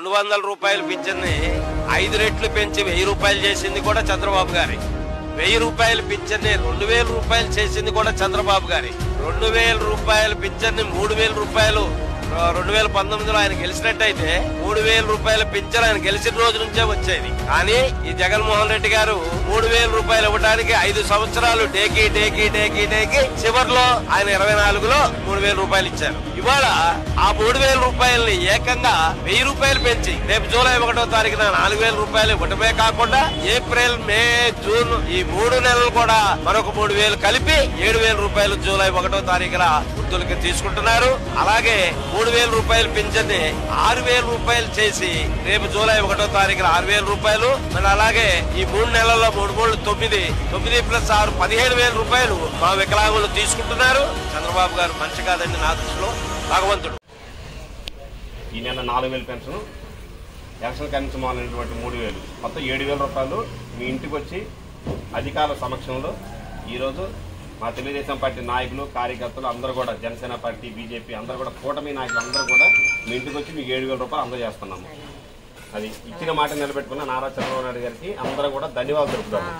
200 రూపాయలు పింఛన్ని 5 రెట్లు పెంచి 1000 రూపాయలు చేసింది కూడా చంద్రబాబు గారి. 1000 రూపాయలు పింఛన్ని 2000 రూపాయలు చేసింది కూడా చంద్రబాబు గారి. 2000 రూపాయలు పింఛన్ని 3000 రూపాయలు 2019లో ఆయన గెలిచినట్టయితే 3000 రూపాయల పింఛన్ ఆయన గెలిచిన రోజు నుంచే వచ్చేది. కానీ ఈ జగన్మోహన్ రెడ్డి గారు 3000 రూపాయలు ఇవ్వడానికి 5 సంవత్సరాలు డేకి చివరిలో ఆయన 24లో 3000 రూపాయలు ఇచ్చారు. ఇవాళ ఆ 3000 రూపాయలని ఏకంగా 1000 రూపాయలు పెంచి రేపు జూలై 1వ తారీఖున 4000 రూపాయలు ఇవ్వటమే కాకుండా ఏప్రిల్, మే, జూన్ ఈ 3 నెలలు కూడా మరొక 3000 కలిపి 7000 రూపాయలు జూలై 1వ తారీఖున వృద్ధులకి తీసుకుంటున్నారు. అలాగే 3000 రూపాయలు పింఛన్ని 6000 రూపాయలు చేసి రేపు జూలై 1వ తారీఖున 6000 రూపాయలు. మరి అలాగే ఈ 3 నెలల్లో 9 ప్లస్ 6 15000 రూపాయలు మా వికలాంగులు తీసుకుంటున్నారు. చంద్రబాబు గారు మంచి కాదండి నా దృష్టిలో, భగవంతుడు. ఈ నెల 4000 పెన్షన్, ఎలక్షన్ కనీసం మానటువంటి 3000, మొత్తం 7000 రూపాయలు మీ ఇంటికి వచ్చి అధికారుల సమక్షంలో ఈరోజు మా తెలుగుదేశం పార్టీ నాయకులు, కార్యకర్తలు అందరూ కూడా, జనసేన పార్టీ, బీజేపీ అందరూ కూడా, కూటమి నాయకులు అందరూ కూడా మీ ఇంటికి వచ్చి మీకు 7000 రూపాయలు అందజేస్తున్నాము. అది ఇచ్చిన మాట నిలబెట్టుకున్న నారా చంద్రబాబు నాయుడు గారికి అందరూ కూడా ధన్యవాదాలు తెలుపుతాము.